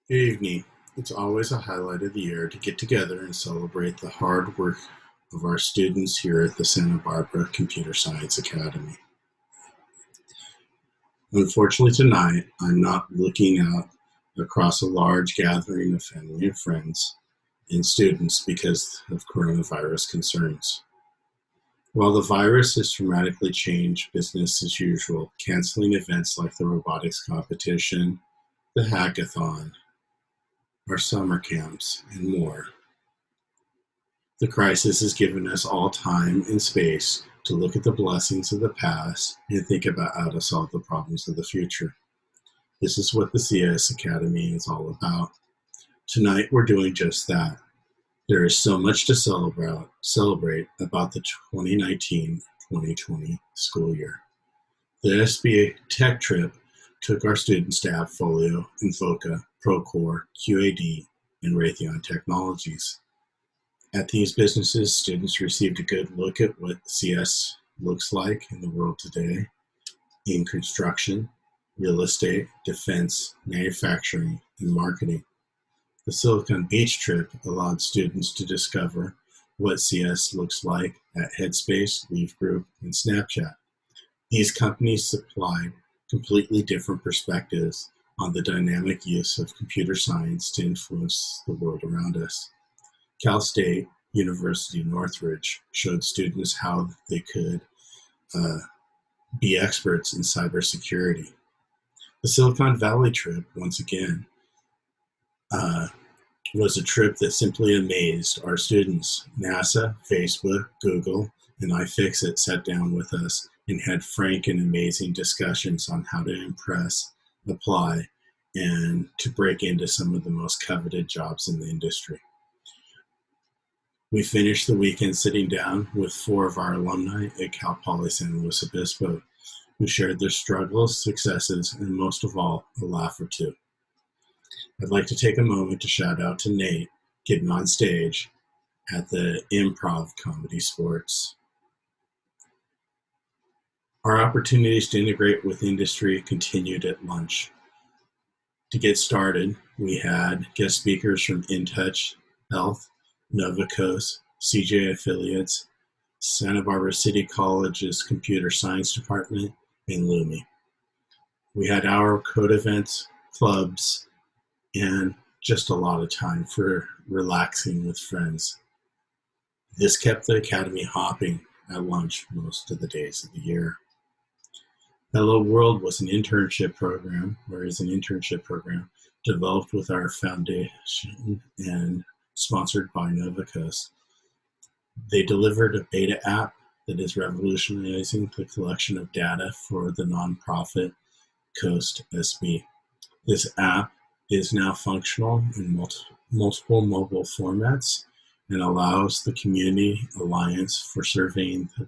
Good evening. It's always a highlight of the year to get together and celebrate the hard work of our students here at the Santa Barbara Computer Science Academy. Unfortunately, tonight I'm not looking out across a large gathering of family and friends and students because of coronavirus concerns. While the virus has dramatically changed business as usual, canceling events like the robotics competition, the hackathon, our summer camps, and more, the crisis has given us all time and space to look at the blessings of the past and think about how to solve the problems of the future. This is what the CS Academy is all about. Tonight, we're doing just that. There is so much to celebrate about the 2019-2020 school year. The SBA Tech Trip took our students to AppFolio, Infoca, Procore, QAD, and Raytheon Technologies. At these businesses, students received a good look at what CS looks like in the world today in construction, real estate, defense, manufacturing, and marketing. The Silicon Beach trip allowed students to discover what CS looks like at Headspace, Leaf Group, and Snapchat. These companies supplied completely different perspectives on the dynamic use of computer science to influence the world around us. Cal State University Northridge showed students how they could uh, be experts in cybersecurity. The Silicon Valley trip, once again, uh, was a trip that simply amazed our students. NASA, Facebook, Google, and iFixit sat down with us and had frank and amazing discussions on how to impress, apply, and to break into some of the most coveted jobs in the industry. We finished the weekend sitting down with 4 of our alumni at Cal Poly San Luis Obispo, who shared their struggles, successes, and most of all, a laugh or two. I'd like to take a moment to shout out to Nate getting on stage at the Improv Comedy Sports. Our opportunities to integrate with industry continued at lunch. To get started, we had guest speakers from InTouch Health, Novacos, CJ Affiliates, Santa Barbara City College's Computer Science Department, and Lumi. We had our code events, clubs, and just a lot of time for relaxing with friends. This kept the Academy hopping at lunch most of the days of the year. Hello World was an internship program, developed with our foundation and sponsored by Novacos. They delivered a beta app that is revolutionizing the collection of data for the nonprofit Coast SB. This app is now functional in multiple mobile formats and allows the Community Alliance for Surveying the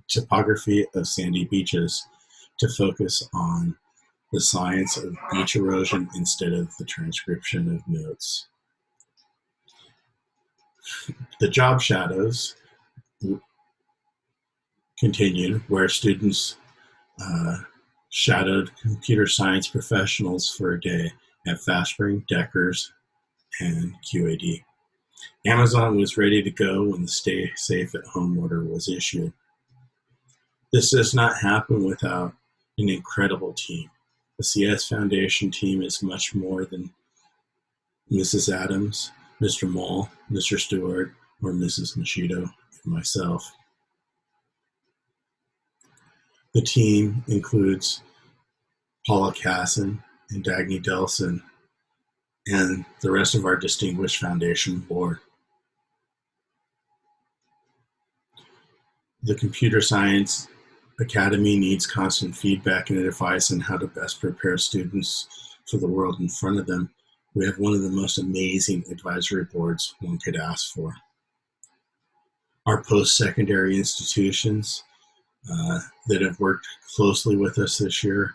Topography of Sandy Beaches to focus on the science of beach erosion instead of the transcription of notes. The job shadows continued, where students shadowed computer science professionals for a day at FastSpring, Deckers, and QAD. Amazon was ready to go when the Stay Safe at Home order was issued. This does not happen without an incredible team. The CS Foundation team is much more than Mrs. Adams, Mr. Moll, Mr. Stewart, or Mrs. Machido, and myself. The team includes Paula Casson and Dagny Delson, and the rest of our distinguished foundation board. The Computer Science Academy needs constant feedback and advice on how to best prepare students for the world in front of them. We have one of the most amazing advisory boards one could ask for. Our post-secondary institutions that have worked closely with us this year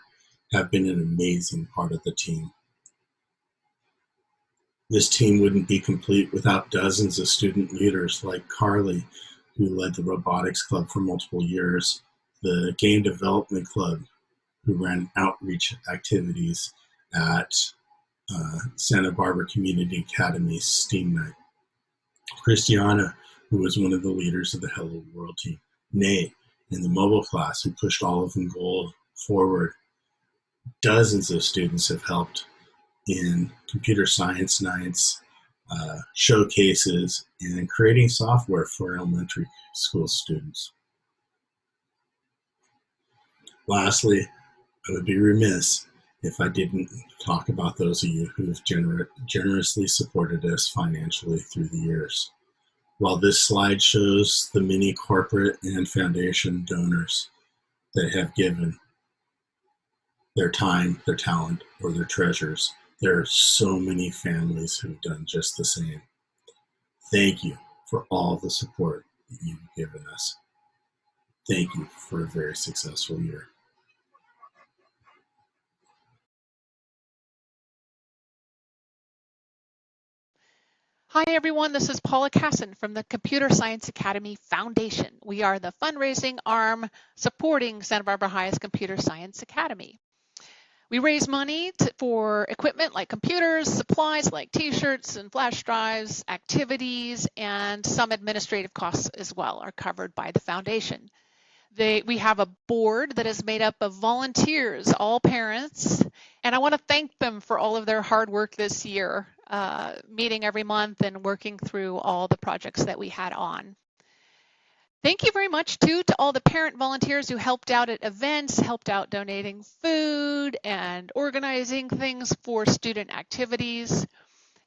have been an amazing part of the team. This team wouldn't be complete without dozens of student leaders like Carly, who led the robotics club for multiple years, the game development club, who ran outreach activities at Santa Barbara Community Academy STEAM Night. Christiana, who was one of the leaders of the Hello World team. Nate, in the mobile class, who pushed Olive and Gold forward. Dozens of students have helped in computer science nights, showcases, and creating software for elementary school students. Lastly, I would be remiss if I didn't talk about those of you who have generously supported us financially through the years. While this slide shows the many corporate and foundation donors that have given their time, their talent, or their treasures, there are so many families who've done just the same. Thank you for all the support that you've given us. Thank you for a very successful year. Hi everyone, this is Paula Casson from the Computer Science Academy Foundation. We are the fundraising arm supporting Santa Barbara High's Computer Science Academy. We raise money for equipment like computers, supplies like t-shirts and flash drives, activities, and some administrative costs as well are covered by the foundation. We have a board that is made up of volunteers, all parents, and I want to thank them for all of their hard work this year, meeting every month and working through all the projects that we had on. Thank you very much, too, to all the parent volunteers who helped out at events, helped out donating food and organizing things for student activities.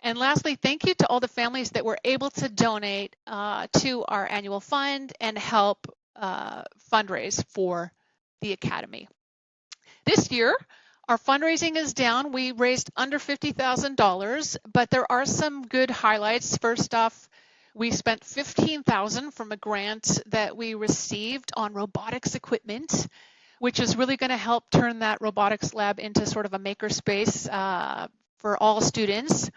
And lastly, thank you to all the families that were able to donate to our annual fund and help fundraise for the Academy. This year, our fundraising is down. We raised under $50,000, but there are some good highlights. First off, we spent $15,000 from a grant that we received on robotics equipment, which is really going to help turn that robotics lab into sort of a makerspace for all students.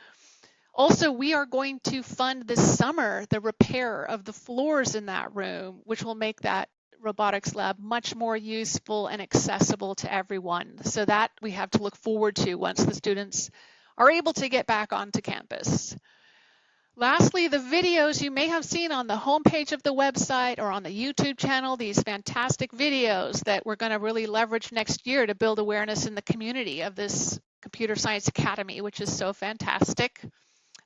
Also, we are going to fund this summer the repair of the floors in that room, which will make that robotics lab much more useful and accessible to everyone. So that we have to look forward to once the students are able to get back onto campus. Lastly, the videos you may have seen on the homepage of the website or on the YouTube channel, these fantastic videos that we're going to really leverage next year to build awareness in the community of this Computer Science Academy, which is so fantastic.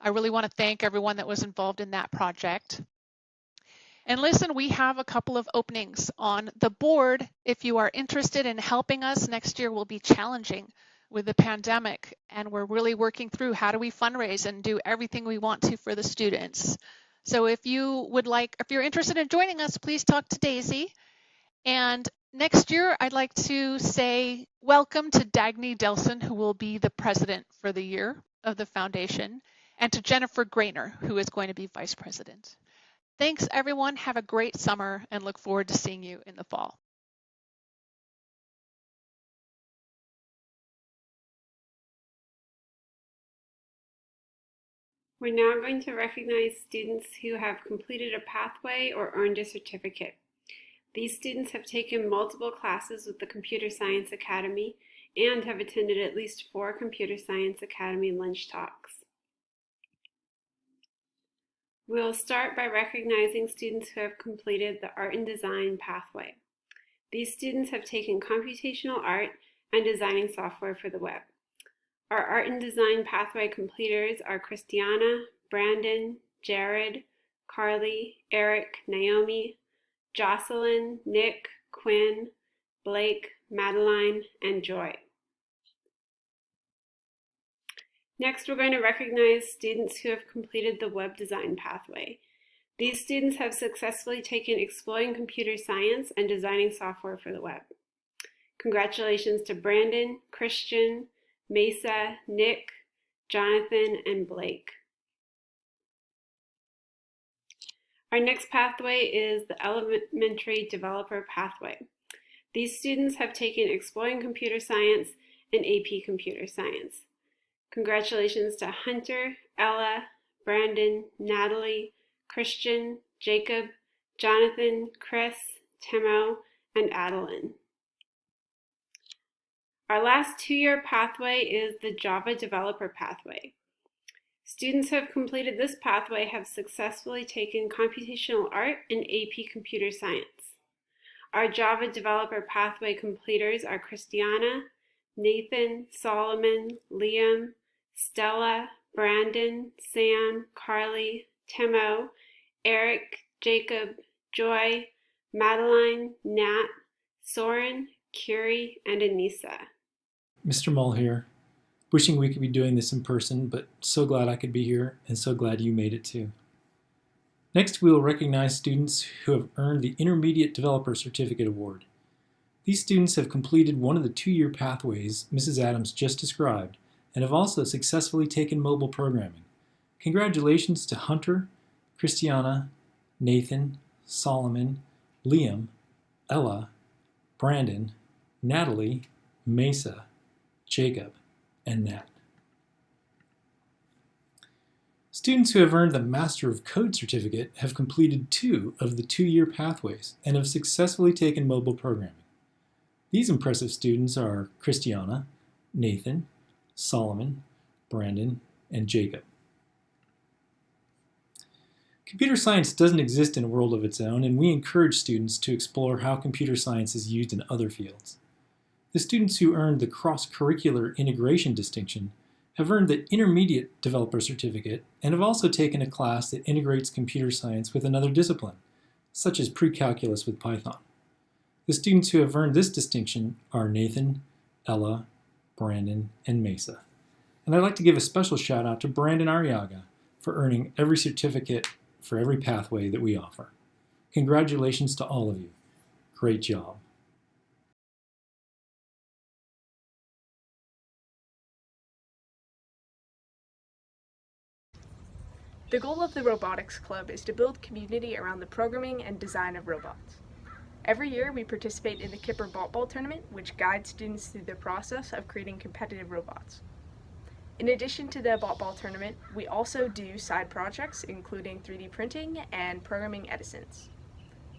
I really want to thank everyone that was involved in that project. And listen, we have a couple of openings on the board. If you are interested in helping us, next year will be challenging with the pandemic, and we're really working through how do we fundraise and do everything we want to for the students. So if you're interested in joining us, please talk to Daisy. And next year, I'd like to say welcome to Dagny Delson, who will be the president for the year of the foundation, and to Jennifer Grainer, who is going to be vice president. Thanks, everyone. Have a great summer and look forward to seeing you in the fall. We're now going to recognize students who have completed a pathway or earned a certificate. These students have taken multiple classes with the Computer Science Academy and have attended at least 4 Computer Science Academy lunch talks. We'll start by recognizing students who have completed the Art and Design pathway. These students have taken computational art and designing software for the web. Our Art and Design pathway completers are Christiana, Brandon, Jared, Carly, Eric, Naomi, Jocelyn, Nick, Quinn, Blake, Madeline, and Joy. Next, we're going to recognize students who have completed the web design pathway. These students have successfully taken Exploring Computer Science and Designing Software for the Web. Congratulations to Brandon, Christian, Mesa, Nick, Jonathan, and Blake. Our next pathway is the Elementary Developer Pathway. These students have taken Exploring Computer Science and AP Computer Science. Congratulations to Hunter, Ella, Brandon, Natalie, Christian, Jacob, Jonathan, Chris, Timo, and Adeline. Our last two-year pathway is the Java Developer Pathway. Students who have completed this pathway have successfully taken computational art and AP Computer Science. Our Java Developer Pathway completers are Christiana, Nathan, Solomon, Liam, Stella, Brandon, Sam, Carly, Timo, Eric, Jacob, Joy, Madeline, Nat, Soren, Curie, and Anissa. Mr. Mull here. Wishing we could be doing this in person, but so glad I could be here and so glad you made it too. Next, we will recognize students who have earned the Intermediate Developer Certificate Award. These students have completed one of the two-year pathways Mrs. Adams just described and have also successfully taken mobile programming. Congratulations to Hunter, Christiana, Nathan, Solomon, Liam, Ella, Brandon, Natalie, Mesa, Jacob, and Nat. Students who have earned the Master of Code certificate have completed two of the two-year pathways and have successfully taken mobile programming. These impressive students are Christiana, Nathan, Solomon, Brandon, and Jacob. Computer science doesn't exist in a world of its own, and we encourage students to explore how computer science is used in other fields. The students who earned the cross-curricular integration distinction have earned the Intermediate Developer Certificate and have also taken a class that integrates computer science with another discipline, such as pre-calculus with Python. The students who have earned this distinction are Nathan, Ella, Brandon, and Mesa. And I'd like to give a special shout out to Brandon Arriaga for earning every certificate for every pathway that we offer. Congratulations to all of you. Great job. The goal of the Robotics Club is to build community around the programming and design of robots. Every year we participate in the Kipper Bot Ball Tournament, which guides students through the process of creating competitive robots. In addition to the Bot Ball Tournament, we also do side projects including 3D printing and programming Edisons.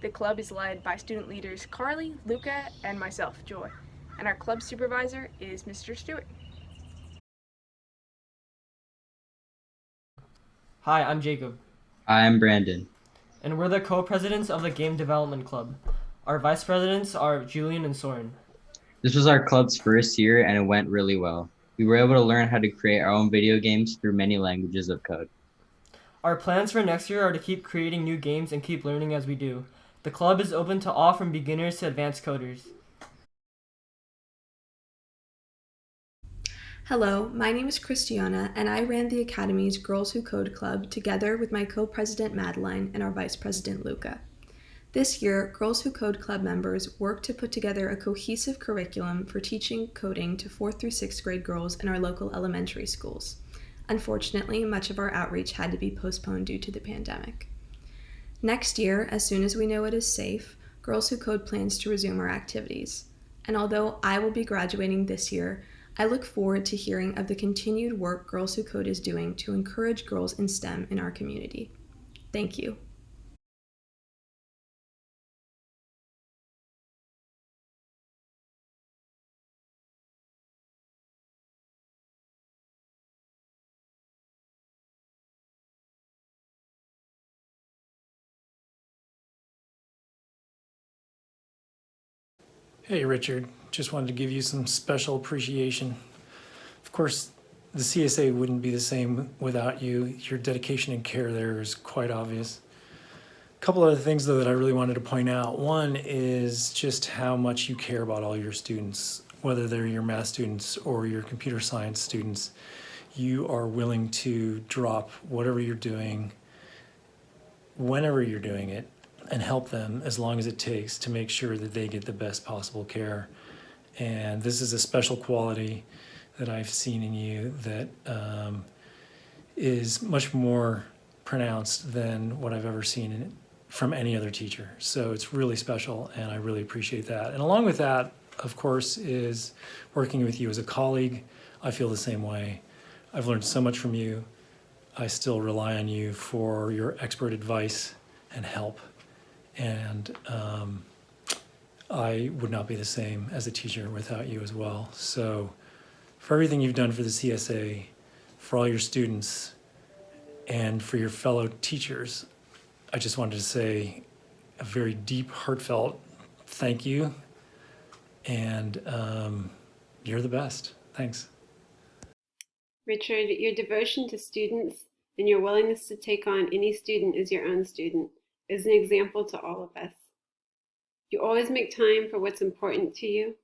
The club is led by student leaders Carly, Luca, and myself, Joy, and our club supervisor is Mr. Stewart. Hi, I'm Jacob, I'm Brandon. and we're the co-presidents of the Game Development Club. Our vice presidents are Julian and Soren. This was our club's first year and it went really well. We were able to learn how to create our own video games through many languages of code. Our plans for next year are to keep creating new games and keep learning as we do. The club is open to all from beginners to advanced coders. Hello, my name is Christiana, and I ran the Academy's Girls Who Code Club together with my co-president Madeline and our vice president Luca. This year, Girls Who Code Club members worked to put together a cohesive curriculum for teaching coding to 4th through 6th grade girls in our local elementary schools. Unfortunately, much of our outreach had to be postponed due to the pandemic. Next year, as soon as we know it is safe, Girls Who Code plans to resume our activities. And although I will be graduating this year, I look forward to hearing of the continued work Girls Who Code is doing to encourage girls in STEM in our community. Thank you. Hey Richard, just wanted to give you some special appreciation. Of course, the CSA wouldn't be the same without you. Your dedication and care there is quite obvious. A couple other things though that I really wanted to point out. One is just how much you care about all your students, whether they're your math students or your computer science students. You are willing to drop whatever you're doing, whenever you're doing it, and help them as long as it takes to make sure that they get the best possible care. And this is a special quality that I've seen in you that is much more pronounced than what I've ever seen from any other teacher. So it's really special, and I really appreciate that. And along with that, of course, is working with you as a colleague. I feel the same way. I've learned so much from you. I still rely on you for your expert advice and help. And I would not be the same as a teacher without you as well. So for everything you've done for the CSA, for all your students, and for your fellow teachers, I just wanted to say a very deep, heartfelt thank you. And you're the best. Thanks. Richard, your devotion to students and your willingness to take on any student as your own student is an example to all of us. You always make time for what's important to you,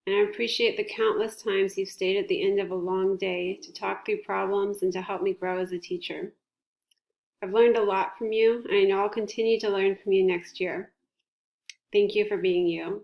and I appreciate the countless times you've stayed at the end of a long day to talk through problems and to help me grow as a teacher. I've learned a lot from you, and I know I'll continue to learn from you next year. Thank you for being you.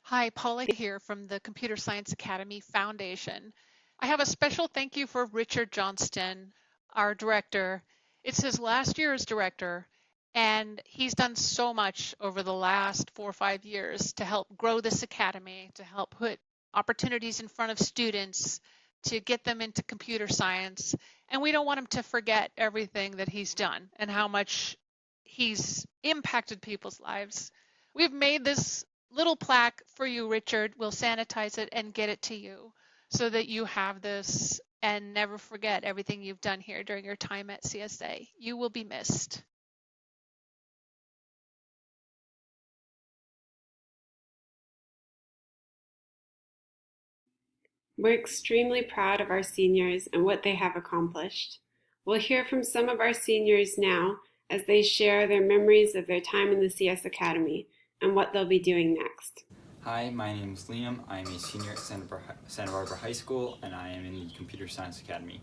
Hi, Paula here from the Computer Science Academy Foundation. I have a special thank you for Richard Johnston, our director. It's his last year as director, and he's done so much over the last 4 or 5 years to help grow this academy, to help put opportunities in front of students, to get them into computer science. And we don't want him to forget everything that he's done and how much he's impacted people's lives. We've made this little plaque for you, Richard. We'll sanitize it and get it to you so that you have this and never forget everything you've done here during your time at CSA. You will be missed. We're extremely proud of our seniors and what they have accomplished. We'll hear from some of our seniors now as they share their memories of their time in the CS Academy and what they'll be doing next. Hi, my name is Liam. I am a senior at Santa Barbara High School, and I am in the Computer Science Academy.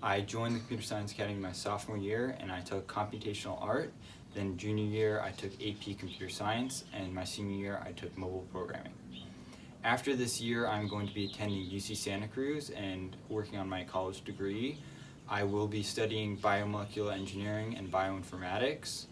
I joined the Computer Science Academy my sophomore year, and I took computational art. Then junior year, I took AP Computer Science, and my senior year, I took mobile programming. After this year, I'm going to be attending UC Santa Cruz and working on my college degree. I will be studying biomolecular engineering and bioinformatics,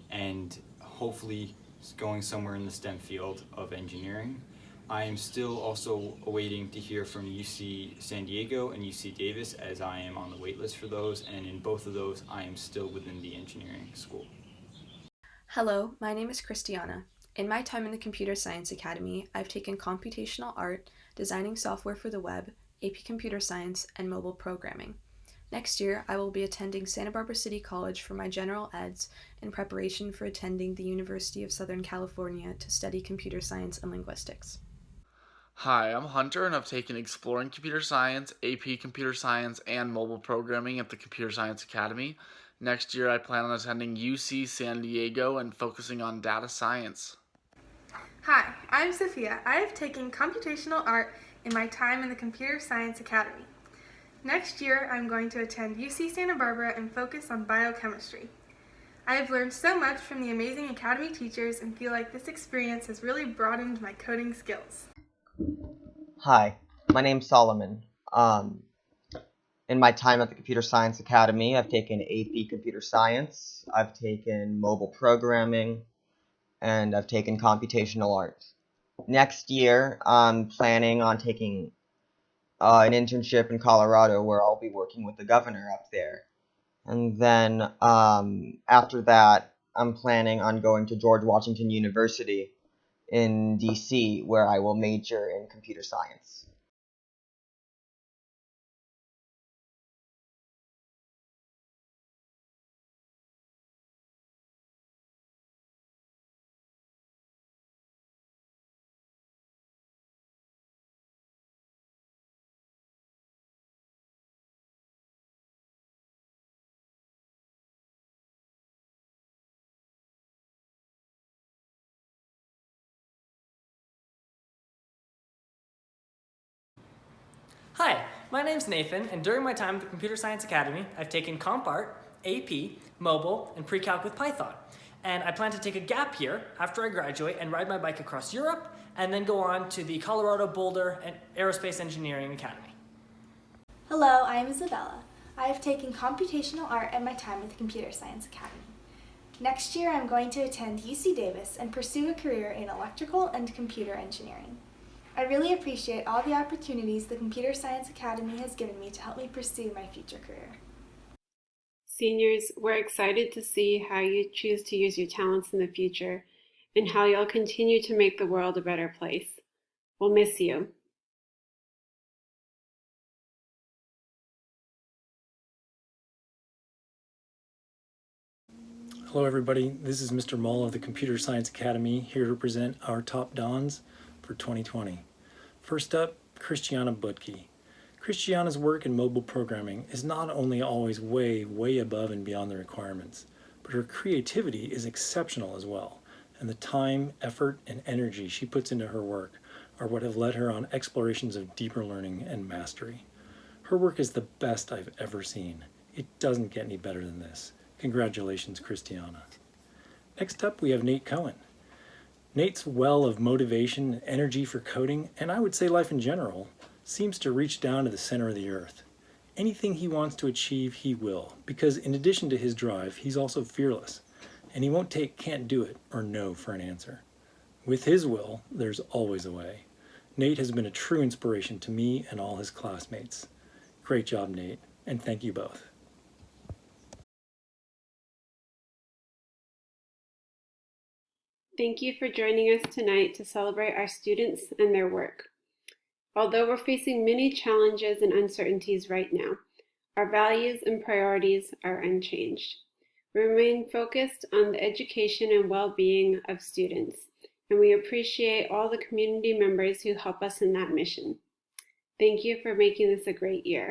and hopefully going somewhere in the STEM field of engineering. I am still also awaiting to hear from UC San Diego and UC Davis, as I am on the wait list for those, and in both of those I am still within the engineering school. Hello, my name is Christiana. In my time in the Computer Science Academy, I've taken computational art, designing software for the web, AP Computer Science, and mobile programming. Next year, I will be attending Santa Barbara City College for my general eds in preparation for attending the University of Southern California to study computer science and linguistics. Hi, I'm Hunter, and I've taken Exploring Computer Science, AP Computer Science, and Mobile Programming at the Computer Science Academy. Next year, I plan on attending UC San Diego and focusing on data science. Hi, I'm Sophia. I have taken computational art in my time in the Computer Science Academy. Next year, I'm going to attend UC Santa Barbara and focus on biochemistry. I have learned so much from the amazing Academy teachers and feel like this experience has really broadened my coding skills. Hi, my name's Solomon. In my time at the Computer Science Academy, I've taken AP Computer Science, I've taken mobile programming, and I've taken computational art. Next year, I'm planning on taking an internship in Colorado where I'll be working with the governor up there. And then after that, I'm planning on going to George Washington University in DC, where I will major in computer science. Hi, my name's Nathan, and during my time at the Computer Science Academy, I've taken Comp Art, AP, Mobile, and Pre-Calc with Python. And I plan to take a gap year after I graduate and ride my bike across Europe, and then go on to the Colorado Boulder Aerospace Engineering Academy. Hello, I am Isabella. I have taken computational art at my time at the Computer Science Academy. Next year, I'm going to attend UC Davis and pursue a career in electrical and computer engineering. I really appreciate all the opportunities the Computer Science Academy has given me to help me pursue my future career. Seniors, we're excited to see how you choose to use your talents in the future, and how you'll continue to make the world a better place. We'll miss you. Hello everybody, this is Mr. Mull of the Computer Science Academy, here to present our top dons for 2020. First up, Christiana Butke. Christiana's work in mobile programming is not only always way above and beyond the requirements, but her creativity is exceptional as well, and the time, effort, and energy she puts into her work are what have led her on explorations of deeper learning and mastery. Her work is the best I've ever seen. It doesn't get any better than this. Congratulations, Christiana. Next up, we have Nate Cohen. Nate's well of motivation and energy for coding, and I would say life in general, seems to reach down to the center of the earth. Anything he wants to achieve, he will, because in addition to his drive, he's also fearless, and he won't take can't do it or no for an answer. With his will, there's always a way. Nate has been a true inspiration to me and all his classmates. Great job, Nate, and thank you both. Thank you for joining us tonight to celebrate our students and their work. Although we're facing many challenges and uncertainties right now, our values and priorities are unchanged. We remain focused on the education and well-being of students, and we appreciate all the community members who help us in that mission. Thank you for making this a great year.